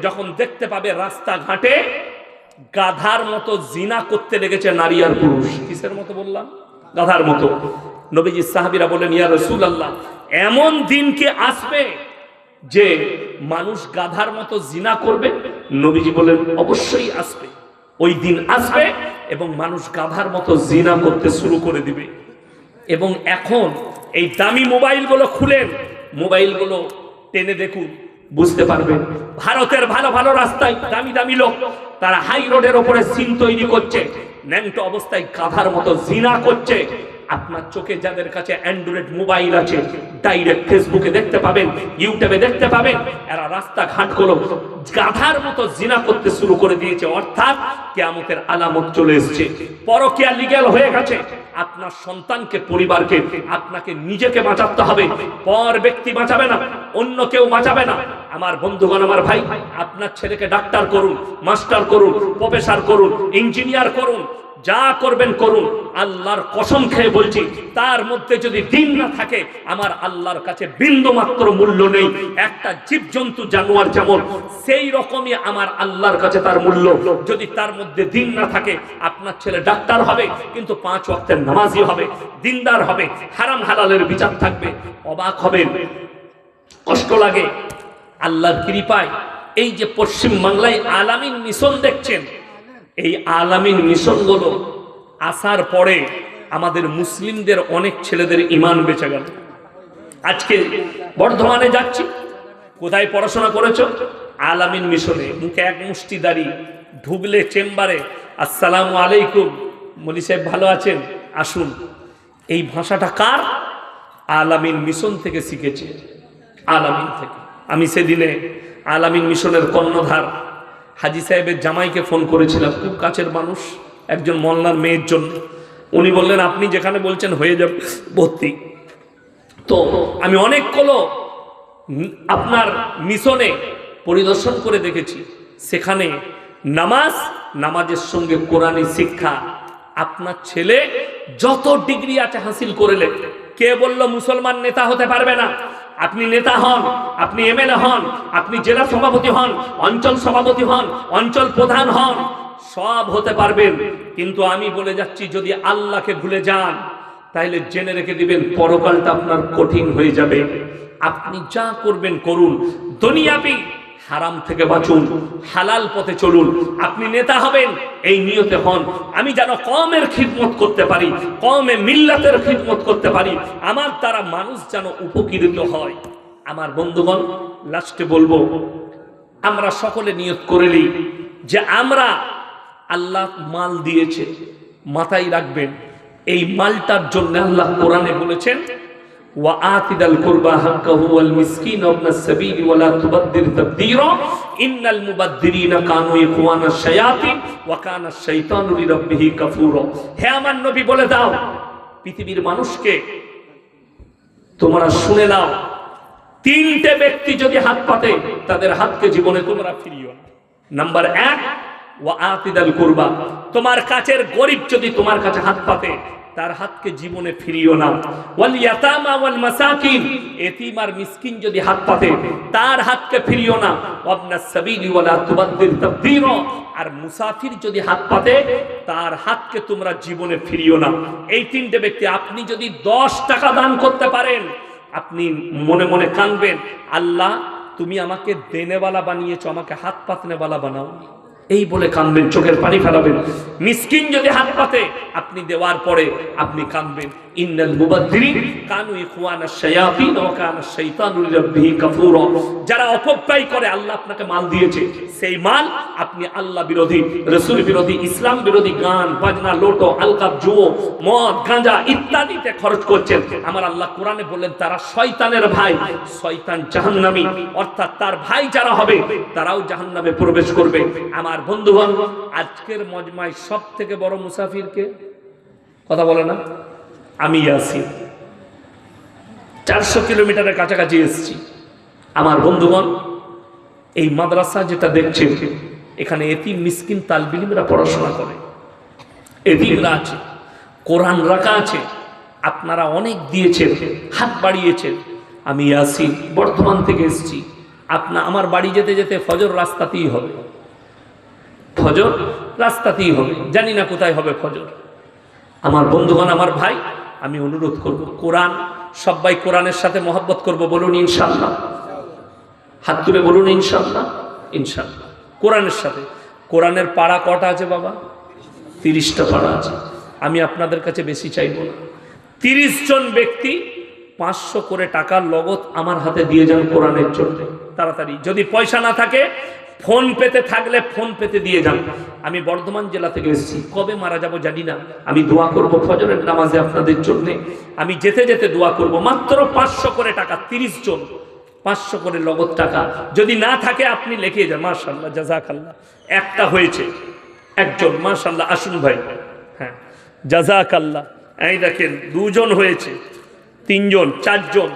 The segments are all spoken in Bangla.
যখন দেখতে পাবে রাস্তাঘাটে গাধার মতো জিনা করতে লেগেছে নারী আর পুরুষ। কিসের মতো বললাম? গাধার মতো। নবীজি সাহাবীরা বলেন, ইয়া রাসূলুল্লাহ, এমন দিন কি আসবে যে মানুষ গাধার মতো জিনা করবে? নবীজি বলেন, অবশ্যই আসবে। ওই দিন আসবে এবং মানুষ গাধার মতো জিনা করতে শুরু করে দিবে। এবং এখন এই দামি মোবাইলগুলো খুলেন, মোবাইলগুলো টেনে দেখুন, বুঝতে পারবেন ভারতের ভালো ভালো রাস্তায় দামি দামি লোক তারা হাই রোডের ওপরে সিন তৈরি করছে, ন্যাংটো অবস্থায় গাধার মতো জিনা করছে। আপনার চোখে যাদের কাছে অ্যান্ড্রয়েড মোবাইল আছে, ডাইরেক্ট ফেসবুকে দেখতে পাবেন, ইউটিউবে দেখতে পাবেন, এরা রাস্তাঘাটগুলো গাধার মতো জিনা করতে শুরু করে দিয়েছে। অর্থাৎ কিয়ামতের আলামত চলে এসেছে। পরকীয়া লিগ্যাল হয়ে গেছে। আপনার সন্তানকে, পরিবারকে, আপনাকে নিজেকে বাঁচাতে হবে। পর ব্যক্তি বাঁচাবে না, অন্য কেউ বাঁচাবে না। আমার বন্ধুগণ, আমার ভাই, আপনার ছেলেকে ডাক্তার করুন, মাস্টার করুন, প্রফেসর করুন, ইঞ্জিনিয়ার করুন, যা করবেন করুন। আল্লাহর কসম খেয়ে বলছি, তার মধ্যে যদি দিন না থাকে, আমার আল্লাহর কাছে বিন্দু মাত্র মূল্য নেই। একটা জীবজন্তু, জানোয়ার যেমন, সেই রকমই আমার আল্লাহর কাছে তার মূল্য। যদি তার মধ্যে দিন না থাকে, আপনার ছেলে ডাক্তার হবে কিন্তু 5 ওয়াক্তের নামাজি হবে, দিনদার হবে, হারাম হালালের বিচার থাকবে। অবাক হবেন, কষ্ট লাগে। আল্লাহর কৃপায় এই যে পশ্চিম বাংলায় আলামিন মিশন দেখছেন, এই আলামিন মিশনগুলো আসার পরে আমাদের মুসলিমদের অনেক ছেলেদের ঈমান বেঁচে গেল। আজকে বর্ধমানে যাচ্ছি, কোথায় পড়াশোনা করেছো? আলামিন মিশনে। মুখে এক মুষ্টি দাড়ি, ঢুকলে চেম্বারে আসসালামু আলাইকুম, মলি সাহেব ভালো আছেন, আসুন। এই ভাষাটা কার? আলামিন মিশন থেকে শিখেছে, আলামিন থেকে। আমি সেদিনে আলামিন মিশনের কর্ণধার হাজি সাহেবের জামাইকে ফোন করেছিলাম, খুব কাছের মানুষ, একজন মোল্লার মেয়ের জন্য। উনি বললেন, আপনি যেখানে বলছেন হয়ে যাবে ভর্তি। তো আমি অনেকগুলো আপনার মিশনে পরিদর্শন করে দেখেছি, সেখানে নামাজের সঙ্গে কোরআনী শিক্ষা। আপনার ছেলে যত ডিগ্রি আছে হাসিল করলে, কে বলল মুসলমান নেতা হতে পারবে না? আপনি নেতা হন, আপনি এমএলএ হন, আপনি জেলা সভাপতি হন, অঞ্চল সভাপতি হন, অঞ্চল প্রধান হন, সব হতে পারবেন। কিন্তু আমি বলে যাচ্ছি, যদি আল্লাহকে ভুলে যান, তাহলে জেনে রেখে দিবেন পরকালটা আপনার কঠিন হয়ে যাবে। আপনি যা করবেন করুন, দুনিয়াবি হারাম থেকে বাঁচুন, হালাল পথে চলুন। আপনি নেতা হবেন, এই নিয়তে হন, আমি যেন কওমের খিদমত করতে পারি, কওমে মিল্লাতের খিদমত করতে পারি, আমার দ্বারা মানুষ যেন উপকৃত হয়। আমার বন্ধুগণ, লাস্টে বলবো, আমরা সকলে নিয়ত করেলি যে আমরা, আল্লাহ মাল দিয়েছে, মাথায় রাখবেন, এই মালটার জন্য আল্লাহ কোরআনে বলেছেন, وآتِ ذا القربى حقه والمسكين وابن السبيل ولا تبذر تبذيرا إن المبذرين كانوا إخوان الشياطين وكان الشيطان لربه كفورا। হে আমার নবী, বলে দাও পৃথিবীর মানুষকে, তোমরা শুনে নাও, 3টে ব্যক্তি যদি হাত পাতে, তাদের হাতকে জীবনে তোমরা ফিরিও না। নাম্বার 1, وآتِ ذا القربى, তোমার কাছের গরিব যদি তোমার কাছে হাত পাতে, তার হাতকে জীবনে ফিরিও না। ওয়াল ইয়াতামা ওয়াল মাসাকিন, এতিম আর মিসকিন যদি হাত পাতে, তার হাতকে ফিরিও না। ওয়াবনাস সাবিলি ওয়ালা তুবাদ্দির তাবদীরা, আর মুসাফির যদি হাত পাতে, তার হাতকে তোমরা জীবনে ফিরিও না। এই 3টে ব্যক্তি, আপনি যদি 10 টাকা দান করতে পারেন, আপনি মনে মনে কাঁদবেন, আল্লাহ তুমি আমাকে দেনেওয়ালা বানিয়েছো, আমাকে হাত পাতনেওয়ালা বানাও, এই বলে কাঁদবেন, চোখের পানি ফেলাবেন। মিসকিন যদি হাত পাতে, আপনি দেওয়ার পরে আপনি কাঁদবেন, ইন্নাল মুবাদ্দিরিন কানু ইখওয়ানাশ শায়াতিন ওয়া কানা শাইতানু লিরাব্বিহি কাফুরা। যারা অপব্যয় করে, আল্লাহ আপনাকে মাল দিয়েছে, সেই মাল আপনি আল্লাহ বিরোধী, রাসূল বিরোধী, ইসলাম বিরোধী গান বাজনা, লোটো, আলকাপ, জুয়ো, মদ, গাঁজা ইত্যাদিতে খরচ করছেন। আমার আল্লাহ কোরআনে বললেন, তারা শয়তানের ভাই, শয়তান জাহান্নামী, অর্থাৎ তার ভাই যারা হবে তারাও জাহান্নামে প্রবেশ করবে। আমার বন্ধুগণ, আজকের মজমায় সব থেকে বড় মুসাফিরকে কথা বলে না, আমি আছি, 400 কিলোমিটারের কাছাকাছি এসেছি। আমার বন্ধুগণ, এই মাদ্রাসা যেটা দেখছেন, এখানে এতিম মিসকিন তালবে ইলমরা পড়াশোনা করে, এতিমরা আছে, কোরআন রাখা আছে। আপনারা অনেক দিয়েছেন, হাত বাড়িয়েছেন। আমি আছি, বর্ধমান থেকে এসেছি, আমার বাড়ি যেতে যেতে ফজর রাস্তাতেই হবে, ফজর রাস্তাতেই হবে, জানি না কোথায় হবে ফজর। আমার বন্ধুগণ, আমার ভাই, আমি অনুরোধ করব, কোরআন, সবাই কোরআনের সাথে মহব্বত করব, বলুন ইনশাআল্লাহ। হাত তুলে বলুন ইনশাআল্লাহ। ইনশাআল্লাহ কোরআনের সাথে। কোরআনের পারা কটা আছে বাবা? 30টা পারা আছে। আমি আপনাদের কাছে বেশি চাইব না। 30 জন ব্যক্তি 500 করে টাকার লগত আমার হাতে দিয়ে যান কোরআনের জন্য, তাড়াতাড়ি। যদি পয়সা না থাকে, ফোন পেতে থাকলে ফোন পেতে দিয়ে যান। আমি বর্ধমান জেলা থেকে এসেছি, কবে মারা যাব জানি না। আমি দোয়া করব ফজরের নামাজে আপনাদের জন্য। আমি যেতে যেতে দোয়া করব। মাত্র 500 করে টাকা, 30 জন 500 করে লগত টাকা। যদি না থাকে আপনি লিখে যান। মাশাআল্লাহ, জাযাকাল্লাহ। একটা হয়েছে, একজন, মাশাআল্লাহ। আসুন ভাই, হ্যাঁ, জাযাকাল্লাহ। এই দেখেন, 2 জন হয়েছে, 3 জন, 4 জন,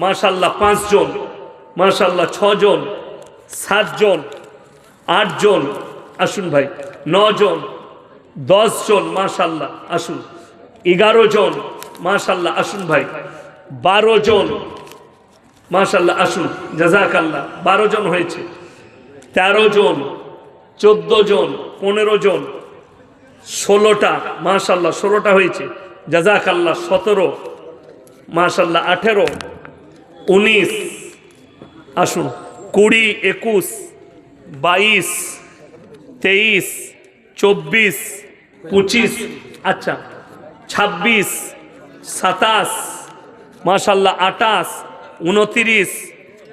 মাশাআল্লাহ, 5 জন, মাশাআল্লাহ, 6 জন, 7 জন, 8 জন, আসুন ভাই, 9 জন, 10 জন, মাশাআল্লাহ, আসুন, 11 জন, মাশাআল্লাহ, আসুন ভাই, 12 জন, মাশাআল্লাহ, আসুন, জাযাকাল্লাহ। 12 জন হয়েছে, 13 জন, 14 জন, 15 জন, 16টা, মাশাআল্লাহ, 16টা হয়েছে, জাযাকাল্লাহ। 17, মাশাআল্লাহ, 18, 19, আসুন, 20, 21, 22, 23, 24, 25, আচ্ছা, 26, 27, মাশাআল্লাহ, 28, 29,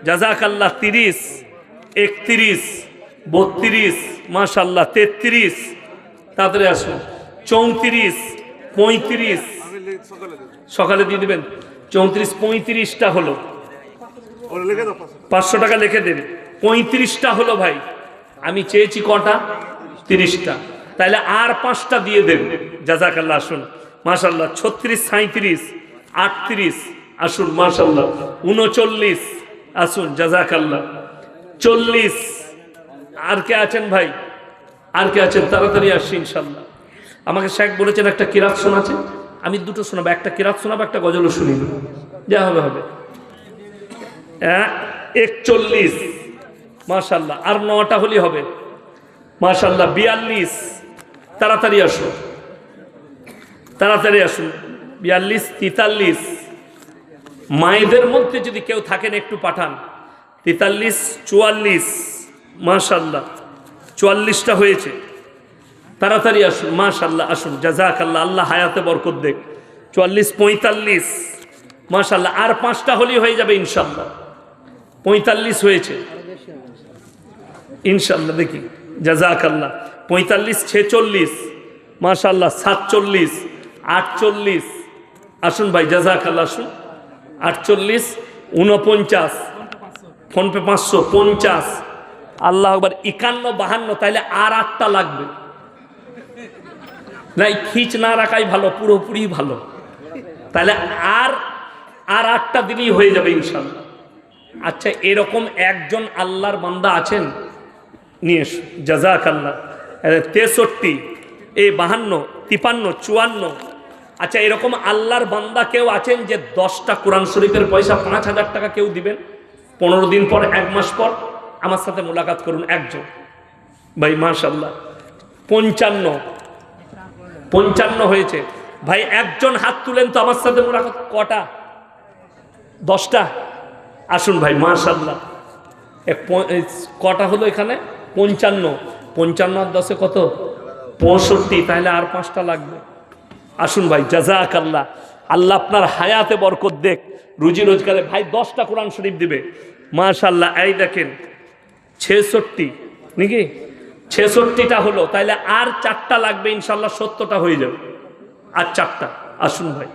জাযাকাল্লাহ, 30, 31, 32, মাশাআল্লাহ, 33, তাড়াতাড়ি আসুন, 34, 35, সকালে দিয়ে দেবেন, 34, 35টা হলো, 500 টাকা লিখে দেন। 35টা হলো ভাই। আমি চেয়েছি কটা? 30টা। তাহলে আর 5টা দিয়ে দেন, জাযাকাল্লাহ। আসুন, মাশাআল্লাহ, 36, 37, 38, আসুন, মাশাআল্লাহ, 39, আসুন, জাযাকাল্লাহ, 40। আর কে আছেন ভাই? আর কে আছেন? তাড়াতাড়ি আসছি ইনশাআল্লাহ। আমাকে শেখ বলেছেন একটা কিরাত শোনাচ্ছে, আমি 2টো শোনাবো, একটা কিরাত শোনাবো, একটা গজলও শুনিয়ে দেবো, যা হবে হবে। 41, মাশাআল্লাহ, আর 9টা হলি হবে, মাশাআল্লাহ, 42, তাড়াতাড়ি আসুন, তাড়াতাড়ি আসুন, 42, 43। মায়েদের মধ্যে যদি কেউ থাকেন একটু পাঠান। 43, 44, মাশাআল্লাহ, 44টা হয়েছে, তাড়াতাড়ি আসুন, মাশাআল্লাহ, আসুন, জাযাকাল্লাহ, আল্লাহ হায়াতে বরকত দেখ। 44, 45, মাশাআল্লাহ, আর 5টা হলি হয়ে যাবে ইনশাআল্লাহ। 45 হয়েছে ইনশাআল্লাহ, দেখি, জাযাকাল্লাহ। 45, 46, মাশাআল্লাহ, 47, 48, আসুন ভাই, জাযাকাল্লাহ, আসুন, 48, 49, ফোনপে 550, আল্লাহু আকবার, 51, 52, তাইলে আর 8টা লাগবে। নাই, খিচ না রাখাই ভালো, পুরোপুরি ভালো। তাহলে আর 8টা দিলেই হয়ে যাবে ইনশাআল্লাহ। আচ্ছা, এরকম একজন আল্লাহর বান্দা আছেন? নিয়ে এসো, জাযাকাল্লাহ। 63, 52, 53, 54। আচ্ছা, এরকম আল্লাহর বান্দা কেউ আছেন যে 10টা কোরআন শরীফের পয়সা 5000 টাকা কেউ দিবেন? 15 দিন পর, 1 মাস পর আমার সাথে মোলাকাত করুন একজন ভাই, মাশাআল্লাহ। 55 হয়েছে ভাই, একজন হাত তুলেন তো আমার সাথে মোলাকাত। কটা? 10টা। আসুন ভাই, মাশাআল্লাহ। কটা হলো এখানে? 55। 55 আর 10 কত? 65। তাহলে আর 5টা লাগবে। আসুন ভাই, জাযাকাল্লাহ, আল্লাহ আপনার হায়াতে বরকত দেখ, রুজি রোজগারে। ভাই 10টা কোরআন শরীফ দিবে, মাশাআল্লাহ। এই দেখেন, 66 নাকি? 66টা হলো, তাইলে আর 4টা লাগবে ইনশাআল্লাহ, 70টা হয়ে যাবে। আর 4টা, আসুন ভাই,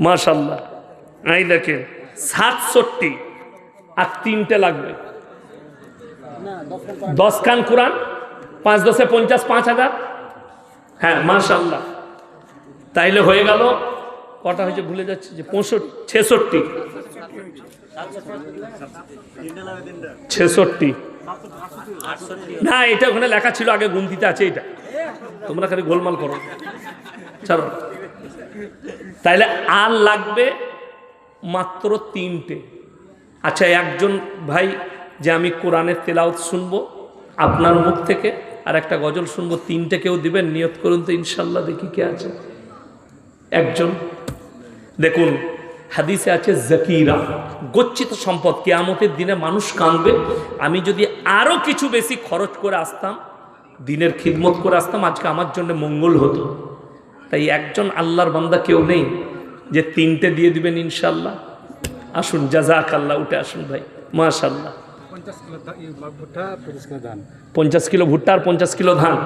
মাশাআল্লাহ। এই দেখেন, 67, আর 3টে লাগবে। 10 খান কোরআন, 5 10 50, 5000। হ্যাঁ, মাশাআল্লাহ। তাইলে হয়ে গেল কটা হয়েছে ভুলে যাচ্ছে, যে 66, 66 না, এটা ওখানে লেখা ছিল আগে, গুনতিতে আছে এটা, তোমরা খালি গোলমাল করো, চলো। তাইলে আর লাগবে মাত্র 3টে। আচ্ছা, একজন ভাই যে আমি কোরআনের তেলাওয়াত শুনবো আপনার মুখ থেকে, আর একটা গজল শুনবো, তিনটে কেউ দিবেন? নিয়ত করুন তো, ইনশাল্লাহ দেখি কে আছে। একজন। দেখুন হাদিসে আছে জাকিরা, গচ্ছিত সম্পদ, কিয়ামতের দিনে মানুষ কাঁদবে। আমি যদি আরো কিছু বেশি খরচ করে আসতাম, দিনের খিদমত করে আসতাম, আজকে আমার জন্য মঙ্গল হতো। তাই একজন আল্লাহর বান্দা কেউ নেই যে তিনটে দিয়ে দিবেন ইনশাল্লাহ? আসুন, জাযাকাল্লাহ, উঠে আসুন ভাই, মাশাআল্লাহ। 50 কিলো ভুট্টা আর 50 কিলো ধান,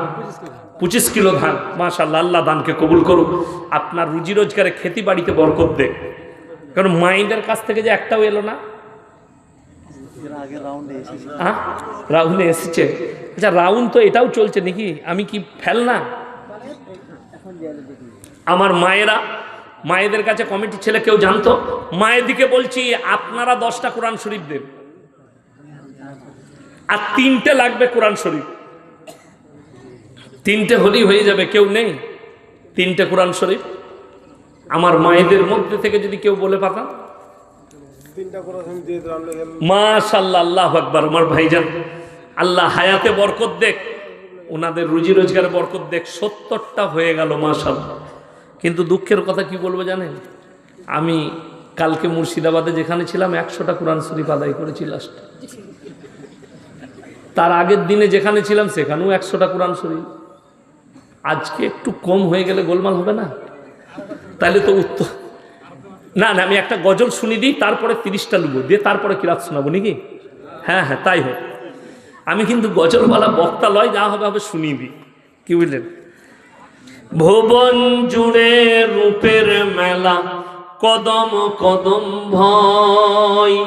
25 কিলো ধান, মাশাআল্লাহ। আল্লাহ দানকে কবুল করুক, আপনার রুজি রোজগারে, খেতি বাড়িতে বরকত দেখ। কারণ মাইন্ডের কাছ থেকে যে একটাও এলো না। রাউন্ডে এসেছে? আচ্ছা, রাউন্ড তো এটাও চলছে নাকি? আমি কি ফেল না? আমার মায়েদের কাছে কমিটির ছেলে কেউ জানতো? মায়ের দিকে বলছি, আপনারা 10টা কোরআন শরীফ দেন, আর 3টে লাগবে কোরআন শরীফ। 3টে হলেই হয়ে যাবে। কেউ নেই 3টে কোরআন শরীফ? আমার মায়েদের মধ্যে থেকে যদি কেউ বলে পাতাম, মাশাআল্লাহ, আল্লাহু আকবার। আমার ভাইজান, আল্লাহ হায়াতে বরকত দেখ, ওনাদের রুজি রোজগারে বরকত দেখ। 70টা হয়ে গেল, মাশাআল্লাহ। কিন্তু দুঃখের কথা কি বলবো জানেন? আমি কালকে মুর্শিদাবাদে যেখানে ছিলাম 100টা কোরআন শরীফ আদায় করেছি লাস্ট। তার আগের দিনে যেখানে ছিলাম সেখানেও 100টা কোরআন শরীফ। আজকে একটু কম হয়ে গেলে গোলমাল হবে না? তাহলে তো উত্তর না, আমি একটা গজল শুনি দিই, তারপরে 30টা লুবো দিয়ে তারপরে কিরাত শোনাবো নাকি? হ্যাঁ, তাই হোক। আমি কিন্তু গজলওয়ালা বক্তা লয়, যা হবে হবে শুনিয়ে দিই। কি বুঝলেন? ভুবন জুড়ে রূপের মেলা, কদম কদম ভয়,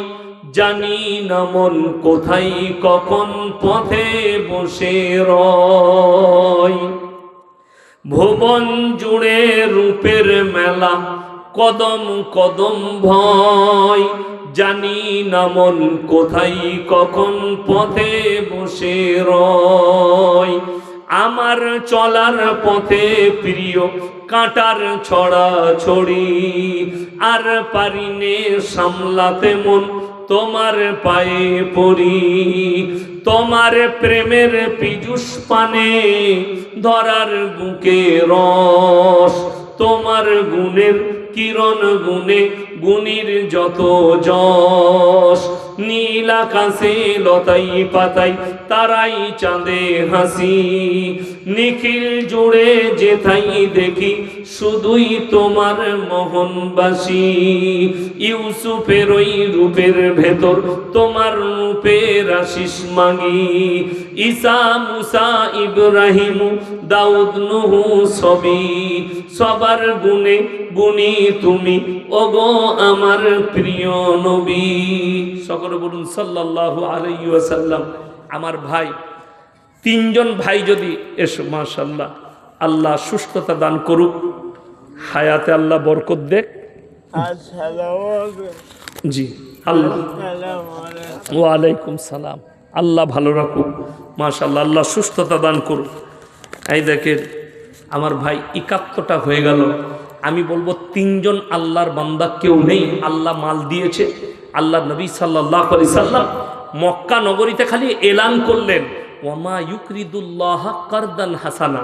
জানি না মন কোথায় কখন পথে বসে রয়। ভুবন জুড়ে রূপের মেলা, কদম কদম ভয়, জানি না মন কোথায় কখন পথে বসে রয়। আমার চলার পথে প্রিয় কাঁটার ছড়া ছড়ি, আর পারিনে সামলাতে মন তোমার পায়ে পড়ি। তোমার প্রেমের পীযুষ পানে ধরার বুকে রস, তোমার গুণের কিরণ গুণে গুণীর যত যশ। নীল আকাশে লতাই পাতাই তারাই চাঁদে হাসি, নিখিল জুড়ে যেথাই দেখি শুধুই তোমার মোহনবাসী। ইউসুফের ওই রূপের ভেতর তোমার রূপের আশিস মাগি। ঈসা মুসা ইব্রাহিম দাউদ নূহ সবার গুণে গুণী তুমি, ওগো আমার প্রিয় নবী। সকলে বলুন সাল্লাল্লাহু আলাইহি ওয়াসাল্লাম। আমার ভাই, 3জন ভাই যদি এসো, মাশাআল্লাহ, আল্লাহ সুস্থতা দান করুক, হায়াতে আল্লাহ বরকত দেখ। জি, আল্লাহ ওয়ালাইকুম সালাম। আল্লাহ ভালো রাখুক, মাশাআল্লাহ, আল্লাহ সুস্থতা দান করুক। এই দেখেন আমার ভাই 71টা হয়ে গেল। আমি বলবো 3জন আল্লাহর বান্দা কেউ নেই। আল্লাহ মাল দিয়েছে। আল্লাহ নবী সাল্লাল্লাহু আলাইহি সাল্লাম মক্কা নগরীতে খালি এলান করলেন, ওয়ামা ইউকরিদুল্লাহ কারদান হাসানা।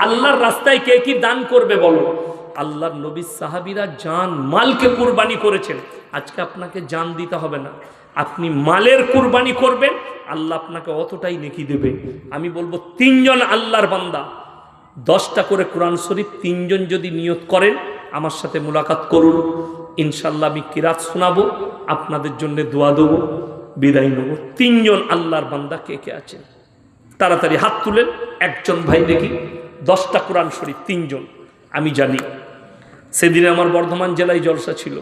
আল্লাহর রাস্তায় কে কি দান করবে বলো? আল্লাহর নবী সাহাবীরা জান মালকে কুরবানি করেছেন। আজকে আপনাকে জান দিতে হবে না, আপনি মালের কুরবানি করবেন, আল্লাহ আপনাকে অতটাই নেকি দেবে। আমি বলবো 3জন আল্লাহর বান্দা 10টা করে কোরআন শরীফ 3জন যদি নিয়ত করেন, আমার সাথে মুলাকাত করুন, ইনশাল্লাহ আমি কিরাত শোনাবো, আপনাদের জন্য দোয়া দেবো, বিদায় নেব। 3জন আল্লাহর বান্দা কে কে আছেন তাড়াতাড়ি হাত তুলেন। একজন ভাই দেখি, 10টা কোরআন শরীফ 3জন। আমি জানি সেদিনে আমার বর্ধমান জেলায় জলসা ছিল,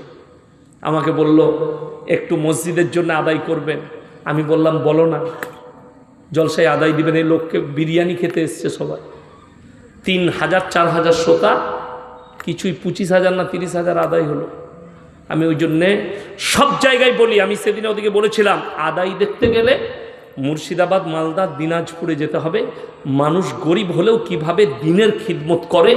আমাকে বলল একটু মসজিদের জন্য আদায় করবেন। আমি বললাম বলো না, জলসায় আদায় দিবেন। এই লোককে বিরিয়ানি খেতে এসছে সবাই, 3000 4000 শ্রোতা, কিছুই 25,000 না 30,000 আদায় হলো। আমি ওই জন্যে সব জায়গায় বলি, আমি সেদিনে ওদিকে বলেছিলাম আদায় দেখতে গেলে মুর্শিদাবাদ, মালদা, দিনাজপুরে যেতে হবে। মানুষ গরিব হলেও কিভাবে দিনের খিদমত করে,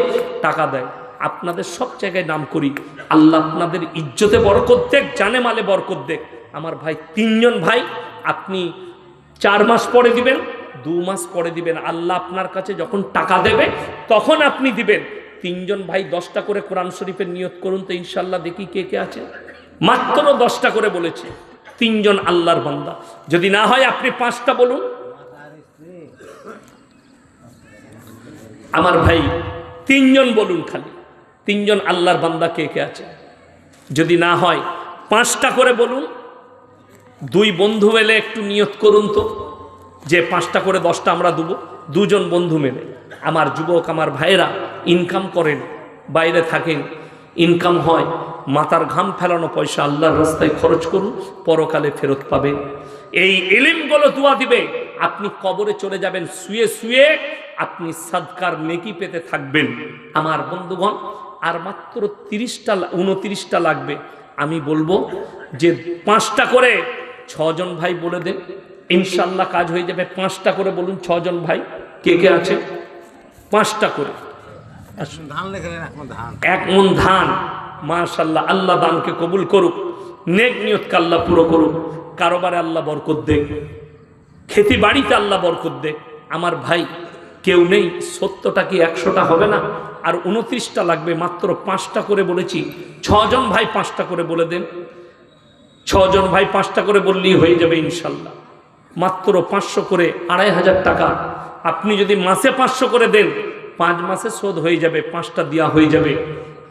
টাকা দেয়। আপনাদের সব জায়গায় নাম করি, আল্লাহ আপনাদের ইজ্জতে বরকত দেখ, জানে মালে বরকত দেখ। আমার ভাই 3জন ভাই আপনি 4 মাস পরে দিবেন, 2 মাস পরে দিবেন, আল্লাহ আপনার কাছে যখন টাকা দেবে তখন আপনি দিবেন। 3 জন ভাই 10টা করে কোরআন শরীফের নিয়ত করুন তো, ইনশাল্লাহ দেখি কে কে আছে। মাত্র 10টা করে বলেছে, 3 জন আল্লাহর বান্দা। যদি না হয় আপনি 5টা বলুন। আমার ভাই 3 জন বলুন, খালি 3 জন আল্লাহর বান্দা কে কে আছে। যদি না হয় 5টা করে বলুন। 2 বন্ধু মিলে একটু নিয়ত করুন তো, যে 5টা করে 10টা আমরা দেবো। 2 জন বন্ধু মিলে। আমার যুবক, আমার ভাইয়েরা ইনকাম করেন, বাইরে থাকেন, ইনকাম হয়, মাথার ঘাম ফেলানো পয়সা আল্লাহর রাস্তায় খরচ করুন, পরকালে ফেরত পাবেন। এই ইলমগুলো দোয়া দিবে, আপনি কবরে চলে যাবেন, শুয়ে শুয়ে আপনি সাদকার নেকি পেতে থাকবেন। আমার বন্ধুগণ, আর মাত্র 29টা লাগবে। আমি বলবো যে 5টা করে 6 জন ভাই বলে দেন, ইনশাল্লাহ কাজ হয়ে যাবে। 5টা করে বলুন, 6 জন ভাই কে কে আছে? 5টা করে। এক মন ধান, মাশাআল্লাহ, আল্লাহ দানকে কবুল করুক, নেক নিয়তকে আল্লাহ পুরো করুক, কারোবারে আল্লাহ বরকত দেখ, খেতি বাড়িতে আল্লাহ বরকত দেখ। আমার ভাই কেউ নেই, 70টা কি 100টা হবে না? আর 29টা লাগবে, মাত্র 5টা করে বলেছি। 6 জন ভাই 5টা করে বলে দেন। 6 জন ভাই 5টা করে বললেই হয়ে যাবে ইনশাল্লাহ। মাত্র 500 করে 2500 টাকা। আপনি যদি মাসে 500 করে দেন, 5 মাসে শোধ হয়ে যাবে, 5টা দেওয়া হয়ে যাবে।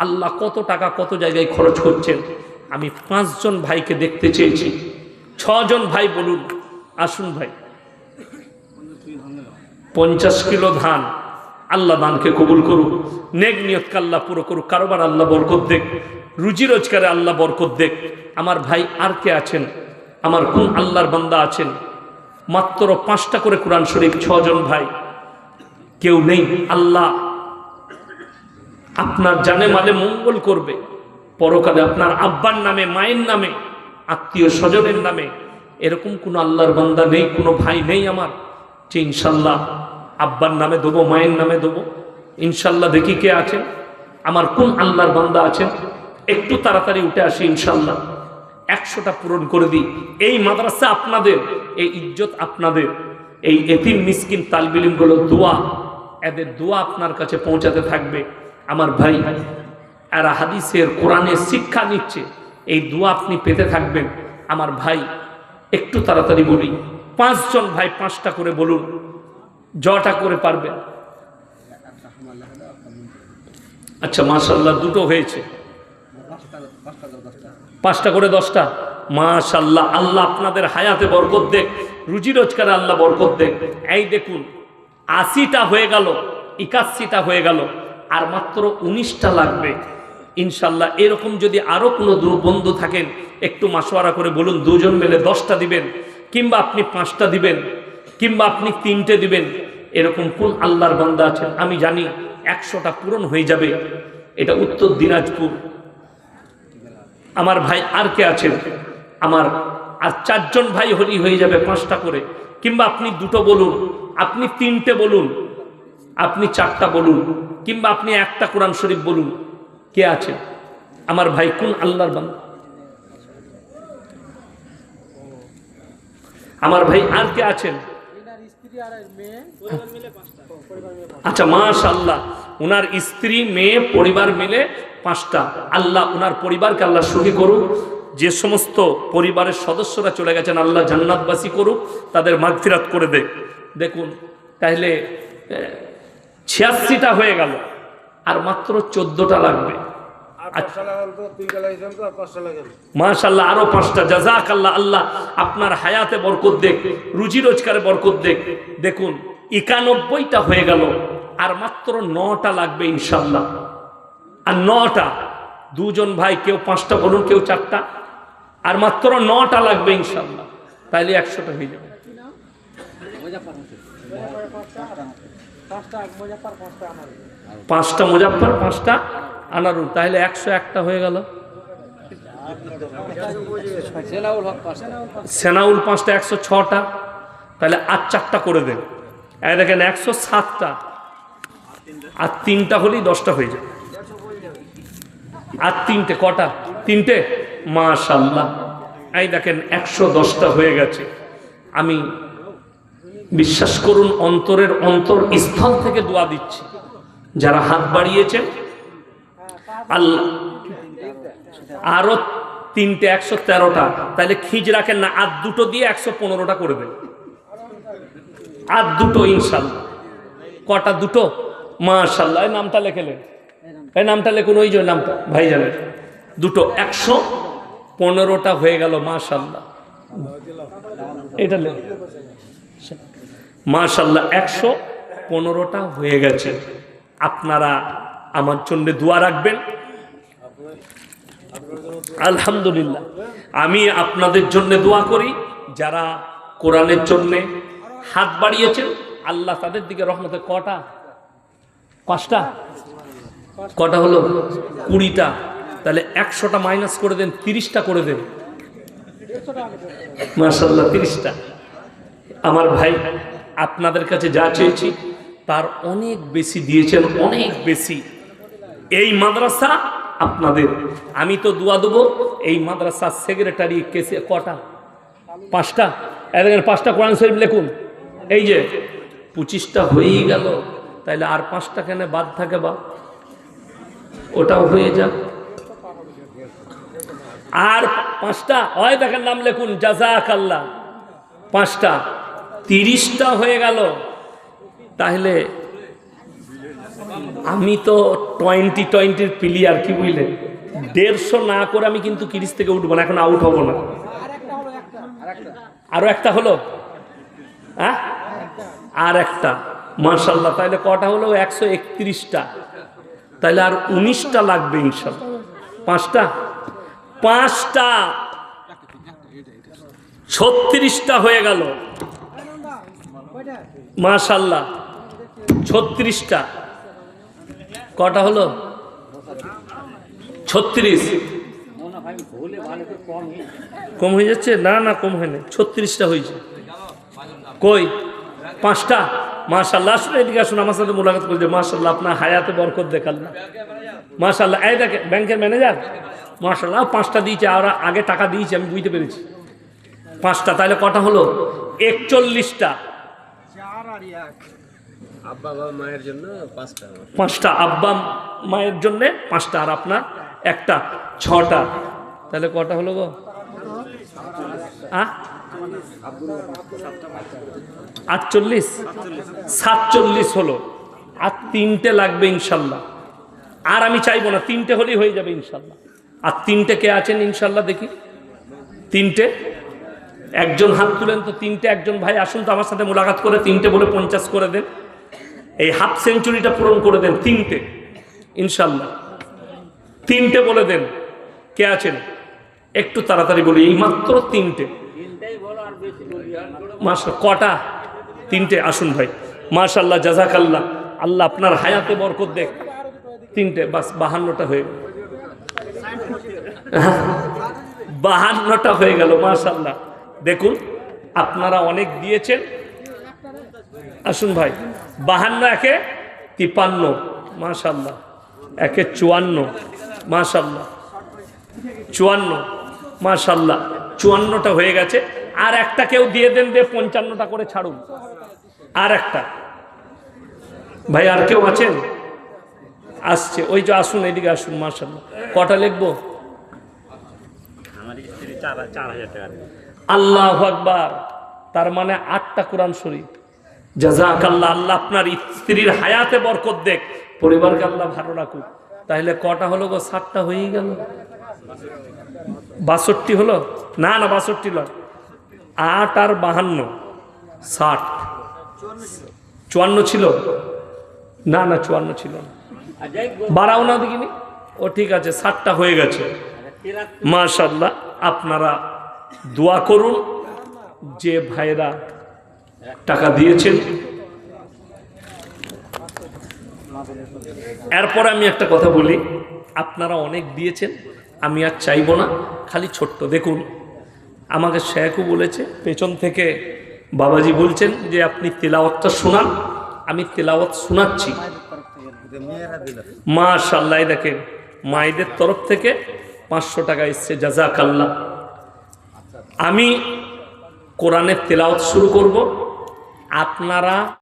আল্লাহ কত টাকা কত জায়গায় খরচ করছেন। আমি 5 জন ভাইকে দেখতে চেয়েছি। 6 জন ভাই বলুন, আসুন ভাই। 50 কিলো ধান, আল্লাহ দানকে কবুল করুক, নেক নিয়তকে আল্লাহ পুরো করুক, কারোবার আল্লাহ বরকত দেখ, রুজি রোজগারে আল্লাহ বরকত দেখ। আমার ভাই আর কে আছেন? আমার কোন আল্লাহর বান্দা আছেন? মাত্র 5টা করে কোরআন শরীফ। 6 জন ভাই কেউ নেই। আল্লাহ আপনার জানে মালে মঙ্গল করবে, পরকালে আপনার আব্বার নামে, মায়ের নামে, আত্মীয় স্বজনের নামে। এরকম কোন আল্লাহর বান্দা নেই, কোনো ভাই নেই আমার, যে ইনশাল্লাহ আব্বার নামে দেবো, মায়ের নামে দেবো। ইনশাল্লাহ দেখি কে আছেন, আমার কোন আল্লাহর বান্দা আছেন। একটু তাড়াতাড়ি উঠে আসি, ইনশাল্লাহ 100টা পূরণ করে দিই। এই মাদ্রাসা আপনাদের, এই ইজ্জত আপনাদের, এই এতিম মিসকিন তালবিলিমগুলো দোয়া, এদের দোয়া আপনার কাছে পৌঁছাতে থাকবে। আমার ভাই, এরা হাদিসের কোরআনের শিক্ষা নিচ্ছে, এই দোয়া আপনি পেতে থাকবেন। আমার ভাই একটু তাড়াতাড়ি বলি। 5 জন ভাই 5টা করে বলুন, যটা করে পারবেন। আচ্ছা, মাশাআল্লাহ, 2টো হয়েছে। 5টা করে 10টা, মাশাআল্লাহ। আল্লাহ আপনাদের হায়াতে বরকত দেখ, রুজি রোজগারে আল্লাহ বরকত দেখ। এই দেখুন, 80টা হয়ে গেল, 81টা হয়ে গেল, আর মাত্র 19টা লাগবে ইনশাল্লাহ। এরকম যদি আরো কোনো বন্ধু থাকেন, একটু মাশওয়ারা করে বলুন। 2 জন মিলে 10টা দিবেন, কিংবা আপনি 5টা দিবেন, কিংবা আপনি 3টে দিবেন। এরকম কোন আল্লাহর বান্দা আছেন? আমি জানি 100টা পূরণ হয়ে যাবে। এটা উত্তর দিনাজপুর। আমার ভাই আর কে আছেন? আমার আর 4 জন ভাই হলেই হয়ে যাবে 5টা করে। কিংবা আপনি 2টো বলুন, আপনি 3টে বলুন, আপনি 4টা বলুন, কিংবা আপনি 1টা কোরআন শরীফ বলুন। কে আছে আমার ভাই? কোন আল্লাহর বান্দা? আমার ভাই আর কে আছেন? আচ্ছা, মাশাআল্লাহ, উনার স্ত্রী, মেয়ে, পরিবার মিলে 5টা। আল্লাহ উনার পরিবারকে আল্লাহ সুখী করুক। যে সমস্ত পরিবারের সদস্যরা চলে গেছেন, আল্লাহ জান্নাতবাসী করুক, তাদের মাগফিরাত করে দেখ। দেখুন, তাহলে 86টা হয়ে গেল, আর মাত্র 14টা লাগবে। মাশাআল্লাহ, আরো 5টা। জাযাকাল্লাহ, আল্লাহ আপনার হায়াতে বরকত দেখ, রুজি রোজগারে বরকত দেখ। দেখুন, 91টা হয়ে গেল, আর মাত্র 9টা লাগবে ইনশাআল্লাহ। আর 9টা, 2 জন ভাই কেউ 5টা বলুন, কেউ 4টা, আর মাত্র 9টা লাগবে ইনশাআল্লাহ। তাইলে 100টা হয়ে যাবে। 5টা মুজাফফর, 5টা আনারুল, তাহলে 101টা হয়ে গেল। সেনাউল 5টা, 106টা। তাহলে আর 4টা করে দেন। এই দেখেন 107টা, আর 3টা হলেই 10টা হয়ে যাবে। আর 3টে, কটা? 3টে, মাশাআল্লাহ। এই দেখেন 110টা হয়ে গেছে। আমি বিশ্বাস করুন অন্তরের অন্তরস্থল থেকে দোয়া দিচ্ছি, যারা হাত বাড়িয়েছেন আল্লাহ আরো 3টে 113টা, তাহলে খিজ রাখেন না, আর দুটো দিয়ে 115টা করে দেন, আর দুটো ইনশাল্লাহ। কটা? দুটো। মাশাআল্লাহ। এই নামটা লেখেলেন, এই নামটা লেখুন, ওই যে নামটা ভাইজানের, দুটো 115টা হয়ে গেল। মাশাআল্লাহ, এটা লেখুন। মাশাআল্লাহ 115টা হয়ে গেছে। আপনারা আমার জন্য দোয়া রাখবেন। আলহামদুলিল্লাহ, আমি আপনাদের জন্য দোয়া করি। যারা কোরআনের জন্য হাত বাড়িয়েছেন, আল্লাহ তাদের দিকে রহমতে কটা? 5টা। কটা হলো? 20টা। তাহলে 100টা মাইনাস করে দেন, 30টা করে দেন। মাশাআল্লাহ 30টা। আমার ভাই, আপনাদের কাছে যা চেয়েছি তার অনেক বেশি দিয়েছেন, অনেক বেশি। এই মাদ্রাসা আপনাদের, আমি তো দোয়া দেবো। এই মাদ্রাসার সেক্রেটারি কেসে কটা? 5টা। এদের 5টা কোরআন শরীফ লেখুন। এই যে 25টা হয়েই গেল, তাইলে আর 5টা কেন বাদ থাকে? বা ওটাও হয়ে যাক। আর 5টা হয়, দেখেন নাম লেখুন, জাযাকাল্লাহ। 5টা 30টা হয়ে গেল। তাহলে আমি তো 20-20 প্লেয়ার, কি বুঝলেন? 150 না করে আমি কিন্তু 30 থেকে উঠবো না, এখন আউট হব না। আরো একটা হলো, হ্যাঁ আর একটা। মাশাআল্লাহ, তাহলে কটা হলো? 131টা। তাহলে আর 19টা লাগবে ইনশাআল্লাহ। 5টা 36টা হয়ে গেল। মাশাআল্লাহ 36টা। কটা হলো? 36। কম হয়ে যাচ্ছে? না না, কম হয়নি, 36টা হয়েছে। কই? 5টা। মাশাআল্লাহ, আসলে এদিকে আসুন, আমার সাথে মোলাকাত করছে। মাশাআল্লাহ, আপনার হায়াতে বরকত দেখাল না। মাশাআল্লাহ, এই দেখে ব্যাংকের ম্যানেজার, মাশাআল্লাহ 5টা দিয়েছে। আর আগে টাকা দিয়েছি, আমি বুঝতে পেরেছি। 5টা, তাহলে কটা হলো? 41টা। পাঁচটা আব্বা মায়ের জন্য 5টা, আর আপনার একটা 6টা। তাহলে কটা হলো গো? 48 47 হলো। আর 3টে লাগবে ইনশাল্লাহ। আর আমি চাইবো না, 3টে হলেই হয়ে যাবে ইনশাল্লাহ। আর 3টে কে আছেন ইনশাল্লাহ? দেখি 3টে। একজন হাত তুলেন তো। 3টে একজন ভাই আসুন তো আমার সাথে মোলাকাত করে। 3টে বলে 50 করে দেন। এই হাফ সেঞ্চুরিটা পূরণ করে দেন। 3টে ইনশাল্লাহ। 3টে বলে দেন। কে আছেন? একটু তাড়াতাড়ি বলি, এই মাত্র 3টে। মাশাআল্লাহ, কটা? 3টে। আসুন ভাই। মাশাআল্লাহ, জাযাকাল্লাহ। আল্লাহ আপনার হায়াতে বরকত দেখ। 3টে, বাস 52টা হয়ে গেল। 52টা হয়ে গেল। মাশাআল্লাহ, দেখুন আপনারা অনেক দিয়েছেন। আসুন ভাই। 52 একে 53। মাশাআল্লাহ, একে 54। মাশাআল্লাহ 54। মাশাআল্লাহ 54টা হয়ে গেছে। আর একটা কেউ দিয়ে দেন, দিয়ে 55টা করে ছাড়ুন। আর একটা ভাই, আর কেউ আছেন? আসছে, ওই যে আসুন, এদিকে আসুন। মাশাআল্লাহ, কটা লিখবো? আল্লাহু আকবার। তার মানে 8টা কোরআন শরীফ। জাযাকাল্লাহ। আল্লাহ আপনার স্ত্রীর হায়াতে বরকত দেখ, পরিবারকে আল্লাহ ভালো রাখুক। তাহলে কটা হলো গো? 7টা হয়েই গেল। 62 হলো? না না, 62 নয়। 8 আর 52 60। 54 ছিল? না না, 54 ছিল না। বাড়াও না দেখিনি। ও ঠিক আছে, 7টা হয়ে গেছে। মাশাআল্লাহ, আপনারা দোয়া করুন। যে ভাইরা টাকা দিয়েছেন, এরপর আমি একটা কথা বলি। আপনারা অনেক দিয়েছেন, আমি আর চাইবো না। খালি ছোট্ট দেখুন, আমাকে শেখও বলেছে পেছন থেকে, বাবাজি বলছেন যে আপনি তেলাওয়াতটা শোনান। আমি তেলাওয়াত শোনাচ্ছি। মাশাআল্লাহ, দেখেন মায়েদের তরফ থেকে 500 টাকা এসছে। জাযাকাল্লাহ। আমি কোরআনের তেলাওয়াত শুরু করব। আপনারা